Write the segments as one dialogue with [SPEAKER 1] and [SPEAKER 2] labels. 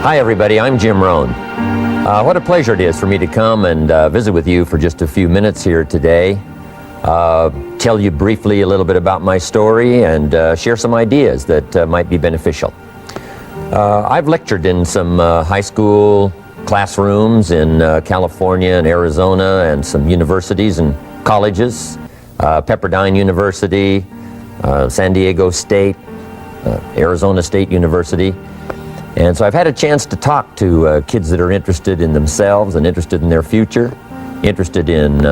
[SPEAKER 1] Hi everybody, I'm Jim Rohn. What a pleasure it is for me to come and visit with you for just a few minutes here today. Tell you briefly a little bit about my story and share some ideas that might be beneficial. I've lectured in some high school classrooms in California and Arizona and some universities and colleges, Pepperdine University, San Diego State, Arizona State University. And so I've had a chance to talk to kids that are interested in themselves and interested in their future, interested in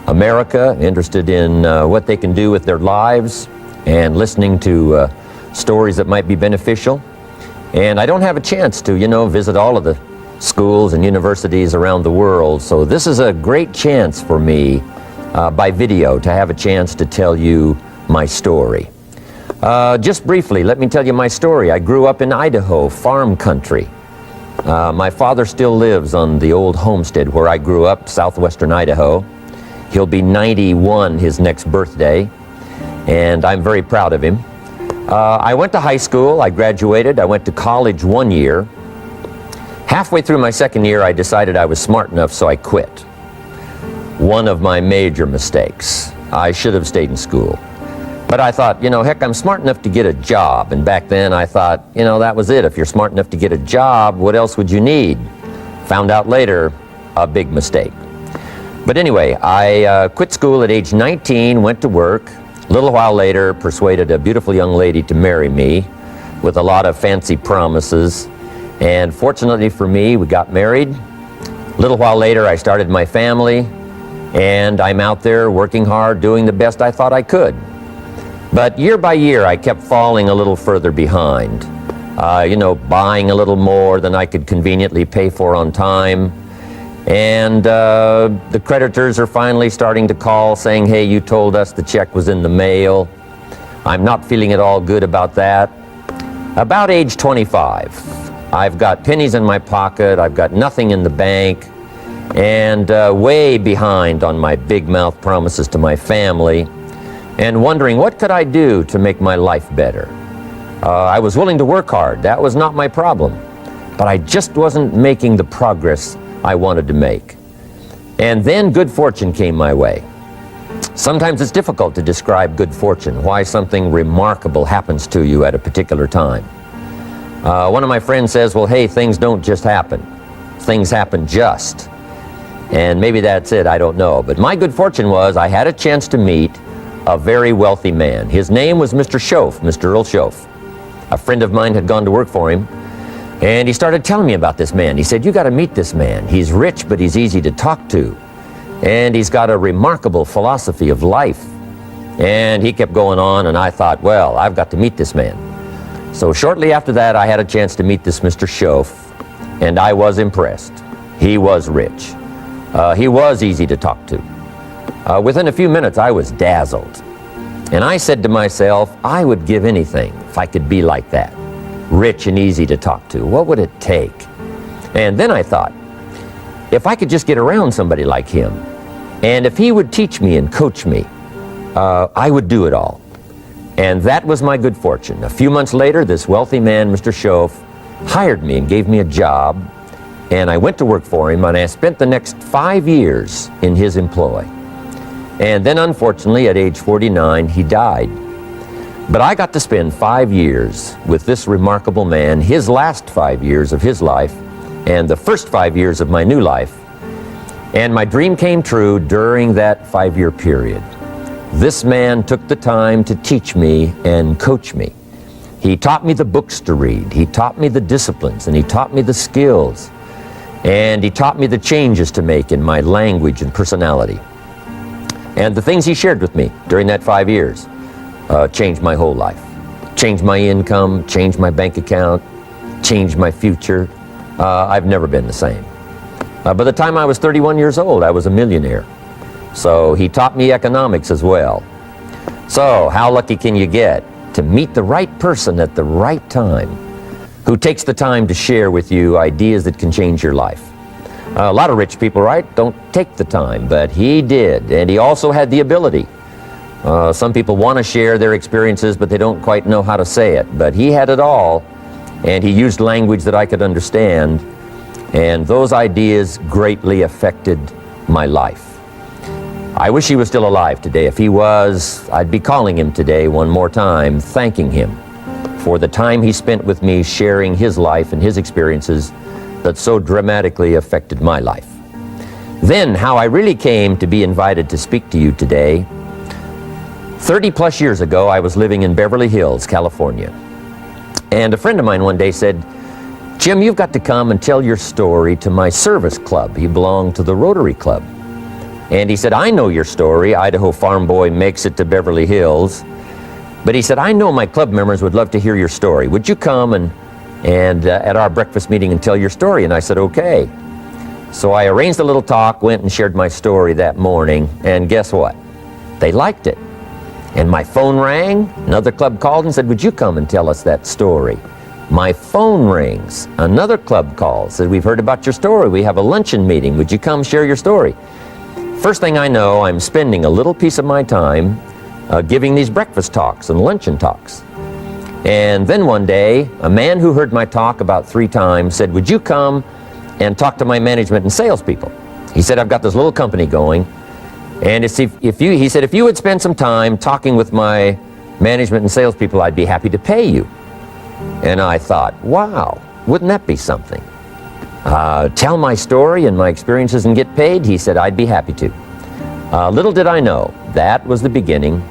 [SPEAKER 1] America, interested in what they can do with their lives, and listening to stories that might be beneficial. And I don't have a chance to, visit all of the schools and universities around the world, so this is a great chance for me by video to have a chance to tell you my story. Just briefly, let me tell you my story. I grew up in Idaho, farm country. My father still lives on the old homestead where I grew up, southwestern Idaho. He'll be 91 his next birthday, and I'm very proud of him. I went to high school, I graduated, I went to college 1 year. Halfway through my second year, I decided I was smart enough, so I quit. One of my major mistakes. I should have stayed in school. But I thought, heck, I'm smart enough to get a job. And back then I thought, that was it. If you're smart enough to get a job, what else would you need? Found out later, a big mistake. But anyway, I quit school at age 19, went to work. A little while later, persuaded a beautiful young lady to marry me with a lot of fancy promises. And fortunately for me, we got married. A little while later, I started my family. And I'm out there working hard, doing the best I thought I could. But year by year, I kept falling a little further behind. Buying a little more than I could conveniently pay for on time. And the creditors are finally starting to call saying, hey, you told us the check was in the mail. I'm not feeling at all good about that. About age 25, I've got pennies in my pocket, I've got nothing in the bank, and way behind on my big mouth promises to my family, and wondering what could I do to make my life better. I was willing to work hard, that was not my problem, but I just wasn't making the progress I wanted to make. And then good fortune came my way. Sometimes it's difficult to describe good fortune, why something remarkable happens to you at a particular time. One of my friends says, well, hey, things don't just happen. Things happen just. And maybe that's it, I don't know. But my good fortune was I had a chance to meet a very wealthy man. His name was Mr. Schoaf, Mr. Earl Schoaf. A friend of mine had gone to work for him, and he started telling me about this man. He said, you got to meet this man. He's rich, but he's easy to talk to. And he's got a remarkable philosophy of life. And he kept going on, and I thought, well, I've got to meet this man. So shortly after that, I had a chance to meet this Mr. Schoaf, and I was impressed. He was rich. He was easy to talk to. Within a few minutes, I was dazzled. And I said to myself, I would give anything if I could be like that. Rich and easy to talk to. What would it take? And then I thought, if I could just get around somebody like him, and if he would teach me and coach me, I would do it all. And that was my good fortune. A few months later, this wealthy man, Mr. Schoaf, hired me and gave me a job. And I went to work for him, and I spent the next 5 years in his employ. And then, unfortunately, at age 49, he died. But I got to spend 5 years with this remarkable man, his last 5 years of his life, and the first 5 years of my new life. And my dream came true during that 5-year period. This man took the time to teach me and coach me. He taught me the books to read, he taught me the disciplines, and he taught me the skills. And he taught me the changes to make in my language and personality. And the things he shared with me during that 5 years changed my whole life. Changed my income, changed my bank account, changed my future. I've never been the same. By the time I was 31 years old, I was a millionaire. So he taught me economics as well. So how lucky can you get to meet the right person at the right time, who takes the time to share with you ideas that can change your life. A lot of rich people, right, don't take the time, but he did, and he also had the ability. Some people want to share their experiences, but they don't quite know how to say it, but he had it all, and he used language that I could understand, and those ideas greatly affected my life. I wish he was still alive today. If he was, I'd be calling him today one more time, thanking him for the time he spent with me sharing his life and his experiences that so dramatically affected my life. Then, how I really came to be invited to speak to you today. 30 plus years ago, I was living in Beverly Hills, California. And a friend of mine one day said, "Jim, you've got to come and tell your story to my service club." He belonged to the Rotary Club. And he said, "I know your story. Idaho farm boy makes it to Beverly Hills." But he said, "I know my club members would love to hear your story. Would you come and at our breakfast meeting and tell your story?" And I said, "Okay." So I arranged a little talk, went and shared my story that morning, and guess what? They liked it. And my phone rang, another club called and said, "Would you come and tell us that story?" My phone rings, another club calls, said, "We've heard about your story. We have a luncheon meeting. Would you come share your story?" First thing I know, I'm spending a little piece of my time giving these breakfast talks and luncheon talks. And then one day, a man who heard my talk about 3 times said, "Would you come and talk to my management and salespeople?" He said, "I've got this little company going, and he said, if you would spend some time talking with my management and salespeople, I'd be happy to pay you." And I thought, wow, wouldn't that be something? Tell my story and my experiences and get paid? He said, "I'd be happy to." Little did I know, that was the beginning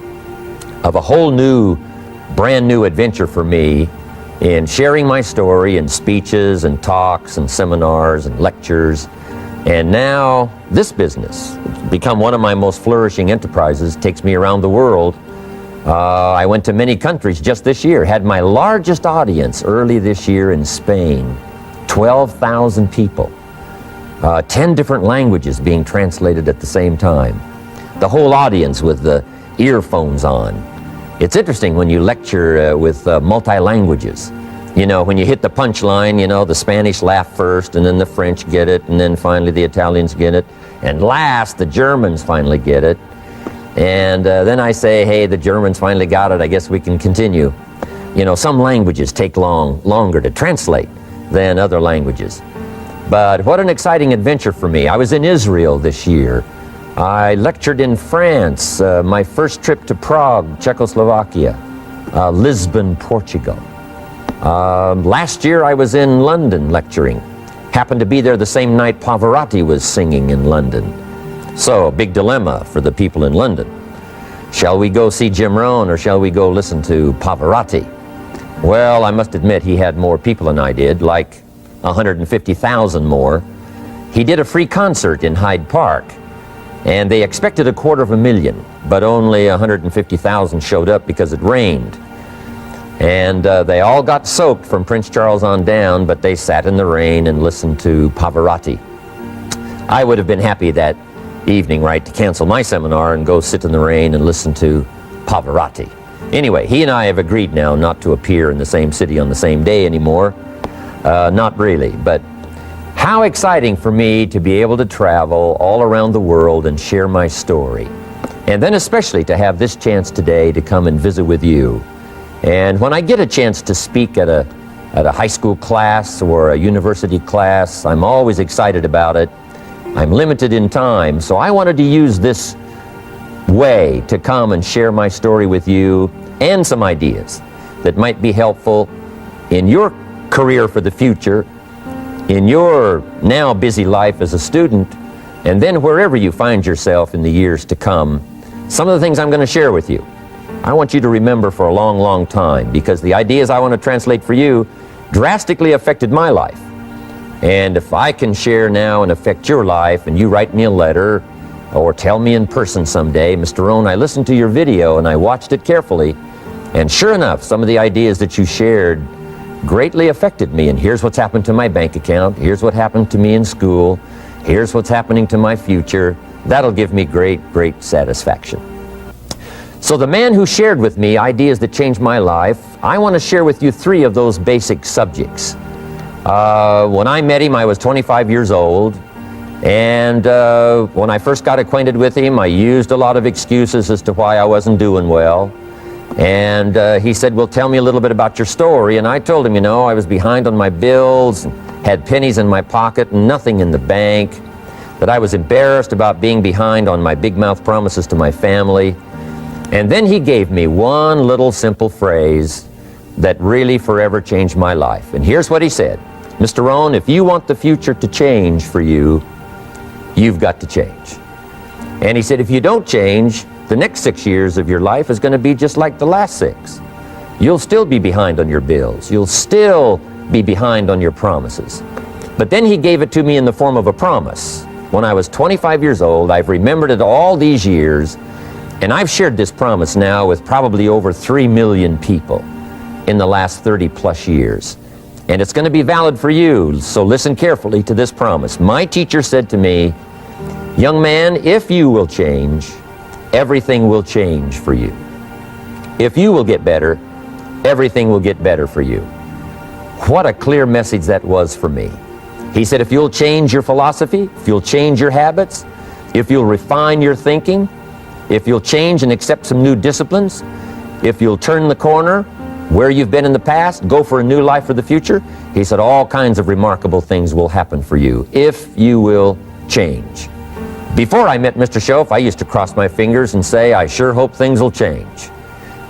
[SPEAKER 1] of a whole new, brand new adventure for me in sharing my story in speeches and talks and seminars and lectures. And now this business, it's become one of my most flourishing enterprises, takes me around the world. I went to many countries just this year, had my largest audience early this year in Spain, 12,000 people, 10 different languages being translated at the same time. The whole audience with the earphones on. It's interesting when you lecture with multi-languages. You know, when you hit the punchline, you know, the Spanish laugh first, and then the French get it, and then finally the Italians get it, and last the Germans finally get it. And then I say, "Hey, the Germans finally got it, I guess we can continue." You know, some languages take longer to translate than other languages. But what an exciting adventure for me. I was in Israel this year. I lectured in France, my first trip to Prague, Czechoslovakia, Lisbon, Portugal. Last year I was in London lecturing. Happened to be there the same night Pavarotti was singing in London. So, big dilemma for the people in London. Shall we go see Jim Rohn or shall we go listen to Pavarotti? Well, I must admit he had more people than I did, like 150,000 more. He did a free concert in Hyde Park, and they expected 250,000, but only 150,000 showed up because it rained. And they all got soaked from Prince Charles on down, but they sat in the rain and listened to Pavarotti. I would have been happy that evening, right, to cancel my seminar and go sit in the rain and listen to Pavarotti. Anyway, he and I have agreed now not to appear in the same city on the same day anymore. Not really, but how exciting for me to be able to travel all around the world and share my story. And then especially to have this chance today to come and visit with you. And when I get a chance to speak at a high school class or a university class, I'm always excited about it. I'm limited in time, so I wanted to use this way to come and share my story with you and some ideas that might be helpful in your career for the future, in your now busy life as a student, and then wherever you find yourself in the years to come. Some of the things I'm going to share with you, I want you to remember for a long, long time, because the ideas I want to translate for you drastically affected my life. And if I can share now and affect your life, and you write me a letter or tell me in person someday, "Mr. Rohn, I listened to your video and I watched it carefully, and sure enough, some of the ideas that you shared greatly affected me, and here's what's happened to my bank account, here's what happened to me in school, here's what's happening to my future," that'll give me great, great satisfaction. So the man who shared with me ideas that changed my life, I want to share with you 3 of those basic subjects. When I met him, I was 25 years old, and when I first got acquainted with him, I used a lot of excuses as to why I wasn't doing well. And he said, well, tell me a little bit about your story. And I told him, you know, I was behind on my bills, had pennies in my pocket, nothing in the bank, that I was embarrassed about being behind on my big mouth promises to my family. And then he gave me one little simple phrase that really forever changed my life. And here's what he said: Mr. Rohn, if you want the future to change for you, you've got to change. And he said, if you don't change, the next 6 years of your life is going to be just like the last 6. You'll still be behind on your bills. You'll still be behind on your promises. But then he gave it to me in the form of a promise. When I was 25 years old, I've remembered it all these years, and I've shared this promise now with probably over 3 million people in the last 30 plus years. And it's going to be valid for you, so listen carefully to this promise. My teacher said to me, young man, if you will change, everything will change for you. If you will get better, everything will get better for you. What a clear message that was for me. He said, if you'll change your philosophy, if you'll change your habits, if you'll refine your thinking, if you'll change and accept some new disciplines, if you'll turn the corner where you've been in the past, go for a new life for the future, he said, all kinds of remarkable things will happen for you if you will change. Before I met Mr. Shoaff, I used to cross my fingers and say, I sure hope things will change.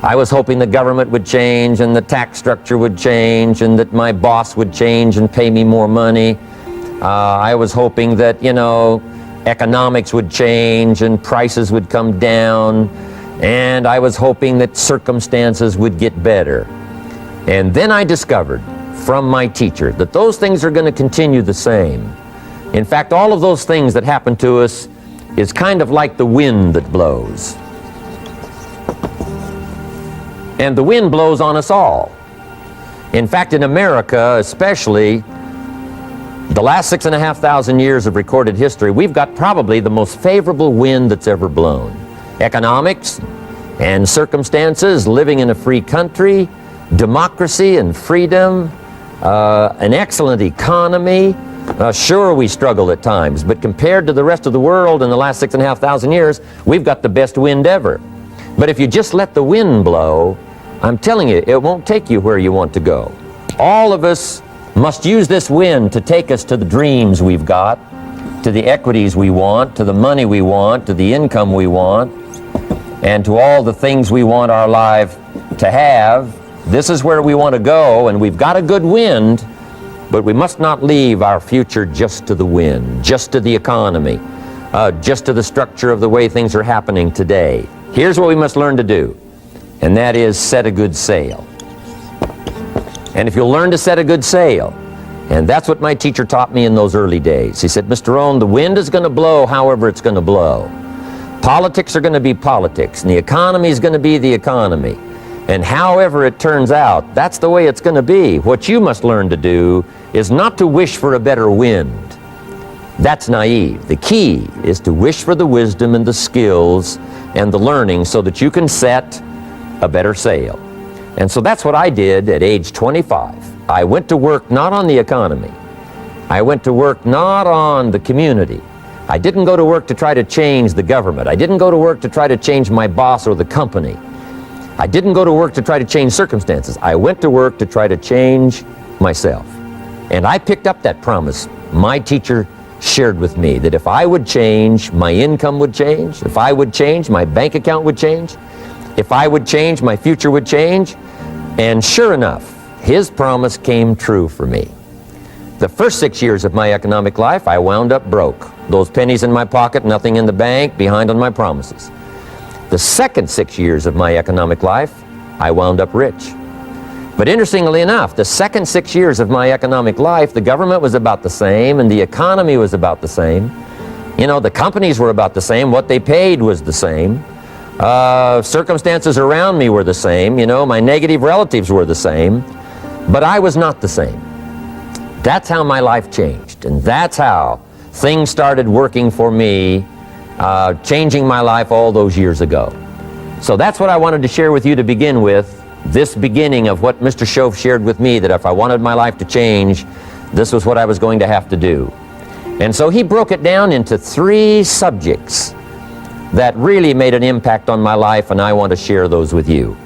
[SPEAKER 1] I was hoping the government would change and the tax structure would change and that my boss would change and pay me more money. I was hoping that, you know, economics would change and prices would come down, and I was hoping that circumstances would get better. And then I discovered from my teacher that those things are going to continue the same. In fact, all of those things that happen to us is kind of like the wind that blows. And the wind blows on us all. In fact, in America especially, the last 6,500 years of recorded history, we've got probably the most favorable wind that's ever blown. Economics and circumstances, living in a free country, democracy and freedom, an excellent economy. Sure, we struggle at times, but compared to the rest of the world in the last 6,500 years, we've got the best wind ever. But if you just let the wind blow, I'm telling you, it won't take you where you want to go. All of us must use this wind to take us to the dreams we've got, to the equities we want, to the money we want, to the income we want, and to all the things we want our life to have. This is where we want to go, and we've got a good wind, but we must not leave our future just to the wind, just to the economy, just to the structure of the way things are happening today. Here's what we must learn to do, and that is set a good sail. And if you'll learn to set a good sail, and that's what my teacher taught me in those early days. He said, Mr. Rohn, the wind is going to blow however it's going to blow. Politics are going to be politics, and the economy is going to be the economy. And however it turns out, that's the way it's going to be. What you must learn to do is not to wish for a better wind. That's naive. The key is to wish for the wisdom and the skills and the learning so that you can set a better sail. And so that's what I did at age 25. I went to work not on the economy. I went to work not on the community. I didn't go to work to try to change the government. I didn't go to work to try to change my boss or the company. I didn't go to work to try to change circumstances. I went to work to try to change myself. And I picked up that promise my teacher shared with me, that if I would change, my income would change. If I would change, my bank account would change. If I would change, my future would change. And sure enough, his promise came true for me. The first 6 years of my economic life, I wound up broke. Those pennies in my pocket, nothing in the bank, behind on my promises. The second 6 years of my economic life, I wound up rich. But interestingly enough, the second 6 years of my economic life, the government was about the same and the economy was about the same. You know, the companies were about the same. What they paid was the same. Circumstances around me were the same. You know, my negative relatives were the same. But I was not the same. That's how my life changed. And that's how things started working for me, changing my life all those years ago. So that's what I wanted to share with you to begin with. This beginning of what Mr. Shoaff shared with me, that if I wanted my life to change, this was what I was going to have to do. And so he broke it down into 3 subjects that really made an impact on my life, and I want to share those with you.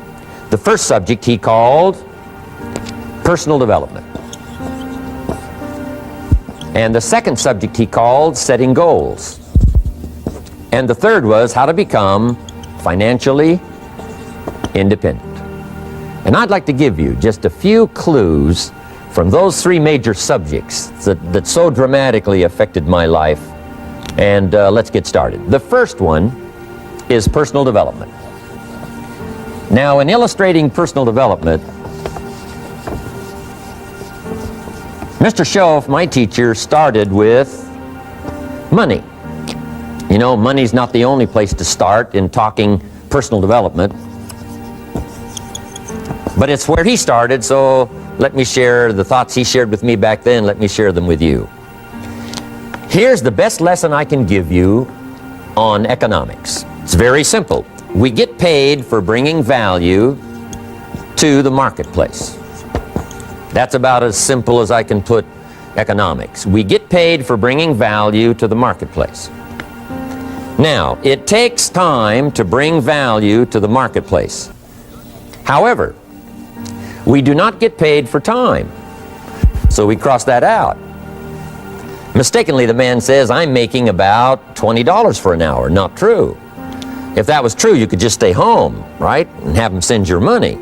[SPEAKER 1] The first subject he called personal development. And the second subject he called setting goals. And the third was how to become financially independent. And I'd like to give you just a few clues from those three major subjects that so dramatically affected my life. And let's get started. The first one is personal development. Now, in illustrating personal development, Mr. Schoaf, my teacher, started with money. You know, money's not the only place to start in talking personal development, but it's where he started, so let me share the thoughts he shared with me back then. Let me share them with you. Here's the best lesson I can give you on economics. It's very simple. We get paid for bringing value to the marketplace. That's about as simple as I can put economics. We get paid for bringing value to the marketplace. Now, it takes time to bring value to the marketplace. However, we do not get paid for time. So we cross that out. Mistakenly, the man says, I'm making about $20 for an hour. Not true. If that was true, you could just stay home, right? And have them send your money.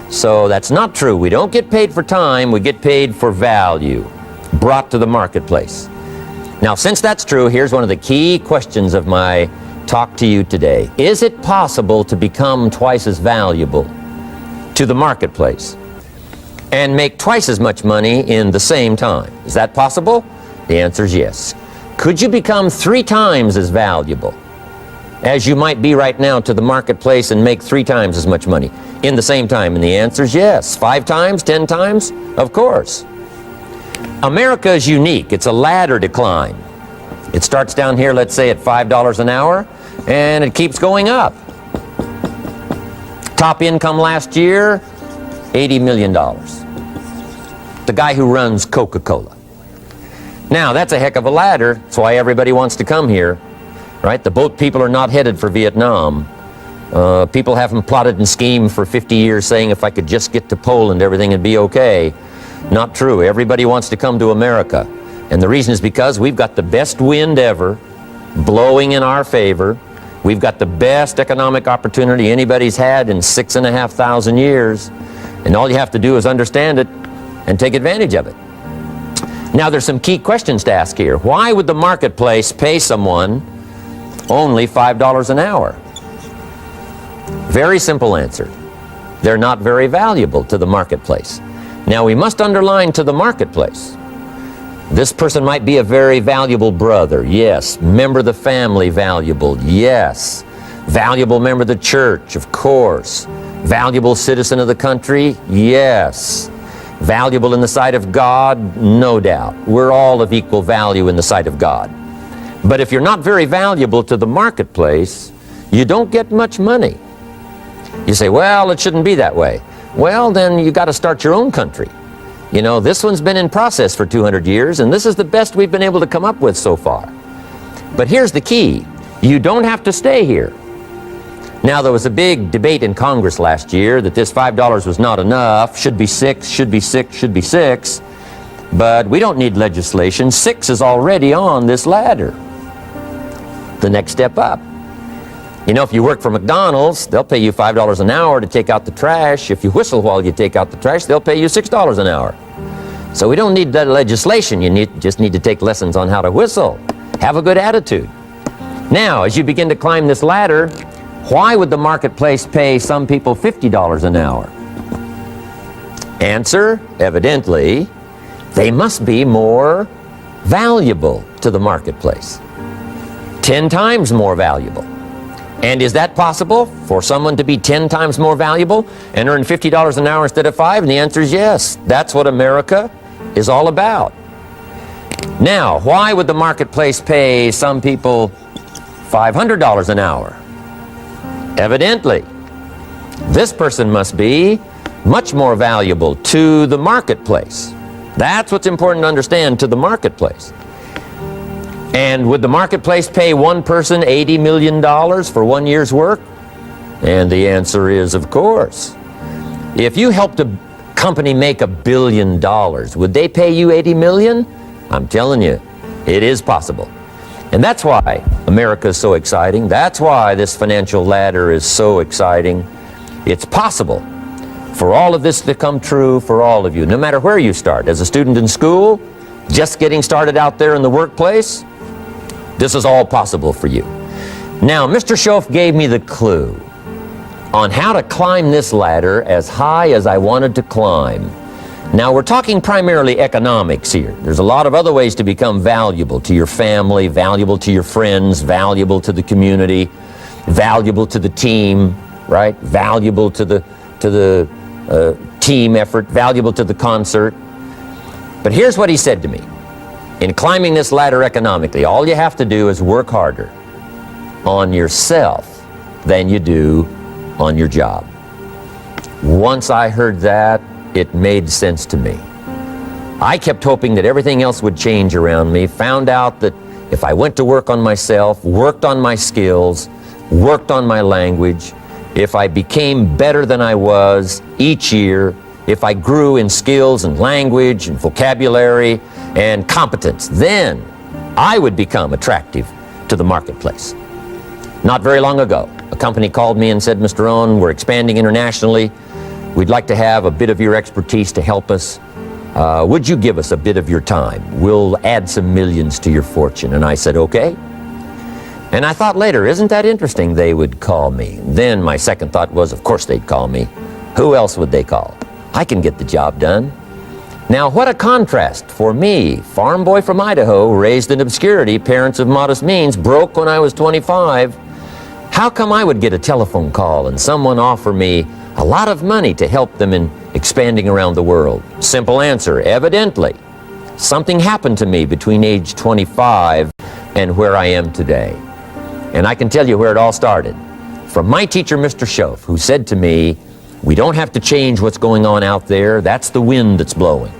[SPEAKER 1] So that's not true. We don't get paid for time, we get paid for value brought to the marketplace. Now, since that's true, here's one of the key questions of my talk to you today. Is it possible to become twice as valuable to the marketplace and make twice as much money in the same time? Is that possible? The answer is yes. Could you become 3 times as valuable as you might be right now to the marketplace and make 3 times as much money in the same time? And the answer is yes. 5 times, 10 times? Of course. America is unique. It's a ladder decline. It starts down here, let's say, at $5 an hour, and it keeps going up. Top income last year, $80 million. The guy who runs Coca-Cola. Now, that's a heck of a ladder. That's why everybody wants to come here. Right? The boat people are not headed for Vietnam. People haven't plotted and schemed for 50 years saying if I could just get to Poland, everything would be okay. Not true. Everybody wants to come to America. And the reason is because we've got the best wind ever blowing in our favor. We've got the best economic opportunity anybody's had in 6,500 years. And all you have to do is understand it and take advantage of it. Now, there's some key questions to ask here. Why would the marketplace pay someone only $5 an hour? Very simple answer. They're not very valuable to the marketplace. Now, we must underline to the marketplace. This person might be a very valuable brother. Yes. Member of the family, valuable. Yes. Valuable member of the church, of course. Valuable citizen of the country. Yes. Valuable in the sight of God, no doubt. We're all of equal value in the sight of God. But if you're not very valuable to the marketplace, you don't get much money. You say, well, it shouldn't be that way. Well, then you got to start your own country. You know, this one's been in process for 200 years, and this is the best we've been able to come up with so far. But here's the key. You don't have to stay here. Now, there was a big debate in Congress last year that this $5 was not enough, should be 6, should be 6, should be 6. But we don't need legislation. 6 is already on this ladder. The next step up. You know, if you work for McDonald's, they'll pay you $5 an hour to take out the trash. If you whistle while you take out the trash, they'll pay you $6 an hour. So we don't need that legislation. You just need to take lessons on how to whistle. Have a good attitude. Now, as you begin to climb this ladder, why would the marketplace pay some people $50 an hour? Answer, evidently, they must be more valuable to the marketplace. 10 times more valuable. And is that possible for someone to be 10 times more valuable and earn $50 an hour instead of 5? And the answer is yes. That's what America is all about. Now, why would the marketplace pay some people $500 an hour? Evidently, this person must be much more valuable to the marketplace. That's what's important to understand, to the marketplace. And would the marketplace pay one person $80 million for 1 year's work? And the answer is, of course. If you helped a company make $1 billion, would they pay you $80 million? I'm telling you, it is possible. And that's why America is so exciting. That's why this financial ladder is so exciting. It's possible for all of this to come true for all of you, no matter where you start. As a student in school, just getting started out there in the workplace, this is all possible for you. Now, Mr. Shoaff gave me the clue on how to climb this ladder as high as I wanted to climb. Now, we're talking primarily economics here. There's a lot of other ways to become valuable to your family, valuable to your friends, valuable to the community, valuable to the team, right? Valuable to the team effort, valuable to the concert. But here's what he said to me. In climbing this ladder economically, all you have to do is work harder on yourself than you do on your job. Once I heard that, it made sense to me. I kept hoping that everything else would change around me, found out that if I went to work on myself, worked on my skills, worked on my language, if I became better than I was each year, if I grew in skills and language and vocabulary and competence, then I would become attractive to the marketplace. Not very long ago, a company called me and said, Mr. Rohn, we're expanding internationally. We'd like to have a bit of your expertise to help us. Would you give us a bit of your time? We'll add some millions to your fortune. And I said, okay. And I thought later, isn't that interesting they would call me? Then my second thought was, of course they'd call me. Who else would they call? I can get the job done. Now, what a contrast for me, farm boy from Idaho, raised in obscurity, parents of modest means, broke when I was 25. How come I would get a telephone call and someone offer me a lot of money to help them in expanding around the world? Simple answer, evidently. Something happened to me between age 25 and where I am today. And I can tell you where it all started. From my teacher, Mr. Shoaff, who said to me, we don't have to change what's going on out there. That's the wind that's blowing.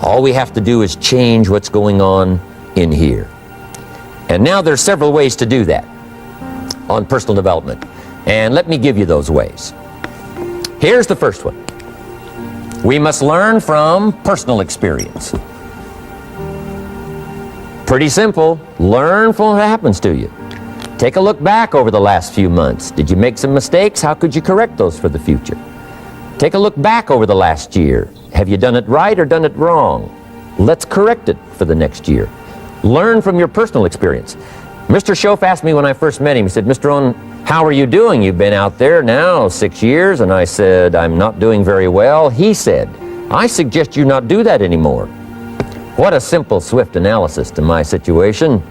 [SPEAKER 1] All we have to do is change what's going on in here. And now there's several ways to do that on personal development. And let me give you those ways. Here's the first one. We must learn from personal experience. Pretty simple. Learn from what happens to you. Take a look back over the last few months. Did you make some mistakes? How could you correct those for the future? Take a look back over the last year. Have you done it right or done it wrong? Let's correct it for the next year. Learn from your personal experience. Mr. Shoaff asked me when I first met him, he said, Mr. Rohn, how are you doing? You've been out there now 6 years. And I said, I'm not doing very well. He said, I suggest you not do that anymore. What a simple, swift analysis to my situation.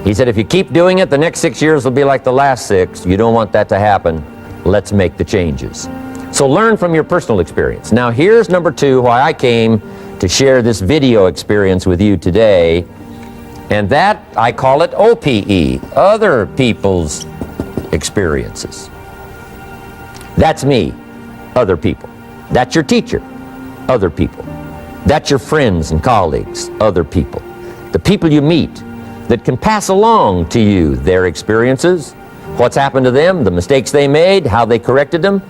[SPEAKER 1] He said, if you keep doing it, the next 6 years will be like the last 6. You don't want that to happen. Let's make the changes. So learn from your personal experience. Now here's number 2, why I came to share this video experience with you today. And that, I call it OPE, other people's experiences. That's me, other people. That's your teacher, other people. That's your friends and colleagues, other people. The people you meet that can pass along to you their experiences, what's happened to them, the mistakes they made, how they corrected them,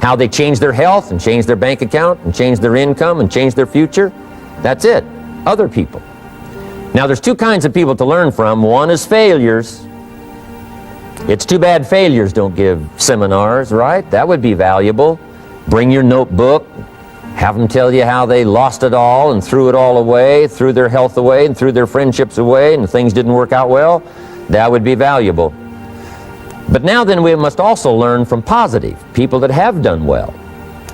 [SPEAKER 1] how they changed their health and changed their bank account and changed their income and changed their future. That's it, other people. Now there's 2 kinds of people to learn from. One is failures. It's too bad failures don't give seminars, right? That would be valuable. Bring your notebook, have them tell you how they lost it all and threw it all away, threw their health away and threw their friendships away and things didn't work out well. That would be valuable. But now then we must also learn from positive, people that have done well.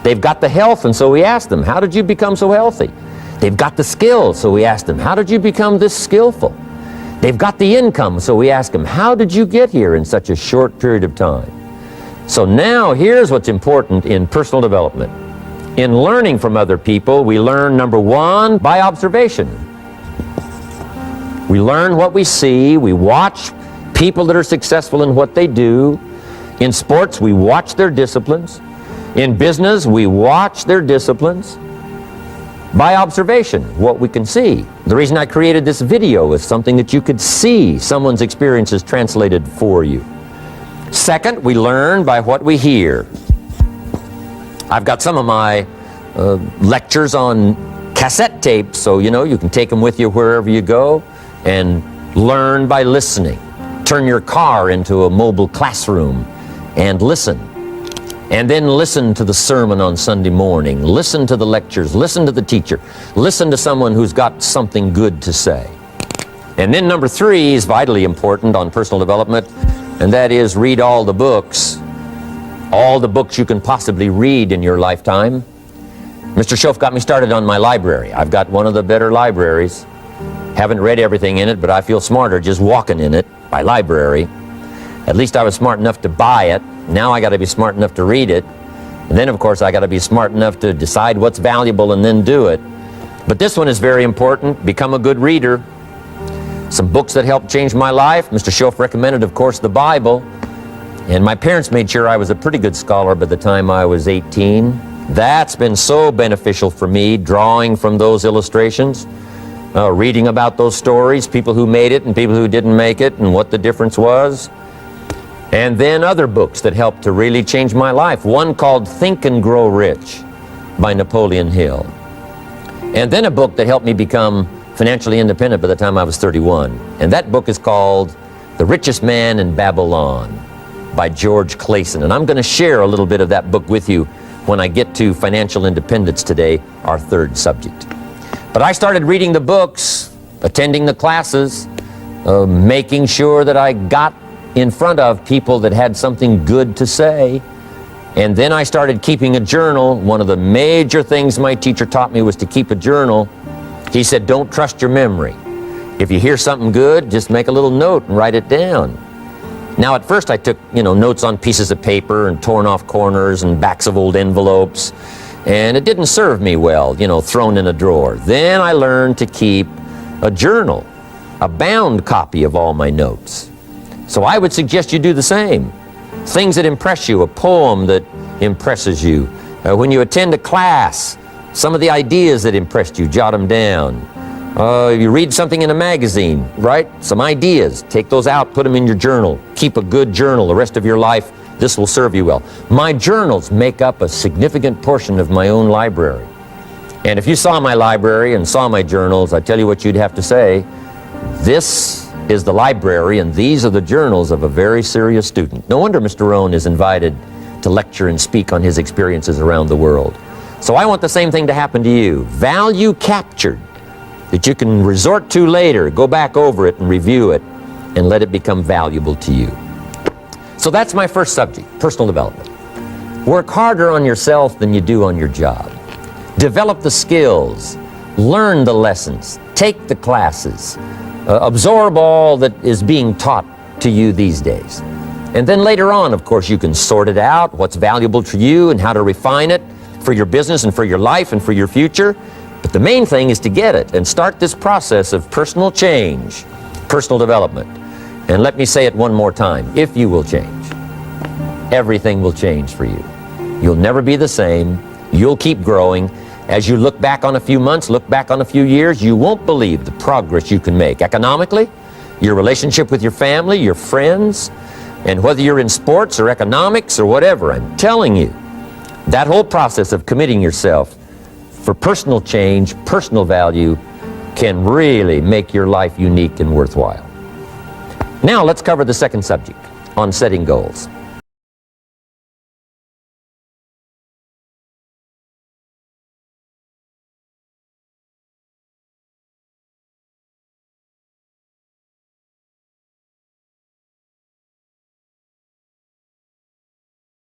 [SPEAKER 1] They've got the health, and so we ask them, how did you become so healthy? They've got the skills, so we ask them, how did you become this skillful? They've got the income, so we ask them, how did you get here in such a short period of time? So now here's what's important in personal development. In learning from other people, we learn, number 1, by observation. We learn what we see, we watch people that are successful in what they do. In sports, we watch their disciplines. In business, we watch their disciplines. By observation, what we can see. The reason I created this video is something that you could see someone's experiences translated for you. Second, we learn by what we hear. I've got some of my lectures on cassette tapes, so you can take them with you wherever you go and learn by listening. Turn your car into a mobile classroom and listen. And then listen to the sermon on Sunday morning. Listen to the lectures. Listen to the teacher. Listen to someone who's got something good to say. And then number 3 is vitally important on personal development, and that is read all the books you can possibly read in your lifetime. Mr. Schoaf got me started on my library. I've got one of the better libraries. Haven't read everything in it, but I feel smarter just walking in it. My library. At least I was smart enough to buy it. Now I got to be smart enough to read it. And then, of course, I got to be smart enough to decide what's valuable and then do it. But this one is very important. Become a good reader. Some books that helped change my life. Mr. Schoaf recommended, of course, the Bible. And my parents made sure I was a pretty good scholar by the time I was 18. That's been so beneficial for me, drawing from those illustrations, reading about those stories, people who made it and people who didn't make it, and what the difference was. And then other books that helped to really change my life. One called Think and Grow Rich by Napoleon Hill. And then a book that helped me become financially independent by the time I was 31. And that book is called The Richest Man in Babylon by George Clason. And I'm going to share a little bit of that book with you when I get to financial independence today, our 3rd subject. But I started reading the books, attending the classes, making sure that I got in front of people that had something good to say. And then I started keeping a journal. One of the major things my teacher taught me was to keep a journal. He said, don't trust your memory. If you hear something good, just make a little note and write it down. Now, at first I took, notes on pieces of paper and torn off corners and backs of old envelopes. And it didn't serve me well, thrown in a drawer. Then I learned to keep a journal, a bound copy of all my notes. So I would suggest you do the same. Things that impress you, a poem that impresses you. When you attend a class, some of the ideas that impressed you, jot them down. You read something in a magazine, right? Some ideas, take those out, put them in your journal. Keep a good journal the rest of your life. This will serve you well. My journals make up a significant portion of my own library. And if you saw my library and saw my journals, I tell you what you'd have to say. This is the library and these are the journals of a very serious student. No wonder Mr. Rohn is invited to lecture and speak on his experiences around the world. So I want the same thing to happen to you. Value captured that you can resort to later, go back over it and review it and let it become valuable to you. So that's my first subject, personal development. Work harder on yourself than you do on your job. Develop the skills, learn the lessons, take the classes, absorb all that is being taught to you these days. And then later on, of course, you can sort it out, what's valuable to you and how to refine it for your business and for your life and for your future. But the main thing is to get it and start this process of personal change, personal development. And let me say it one more time. If you will change, everything will change for you. You'll never be the same. You'll keep growing. As you look back on a few months, look back on a few years, you won't believe the progress you can make economically, your relationship with your family, your friends, and whether you're in sports or economics or whatever. I'm telling you, that whole process of committing yourself for personal change, personal value, can really make your life unique and worthwhile. Now let's cover the second subject on setting goals.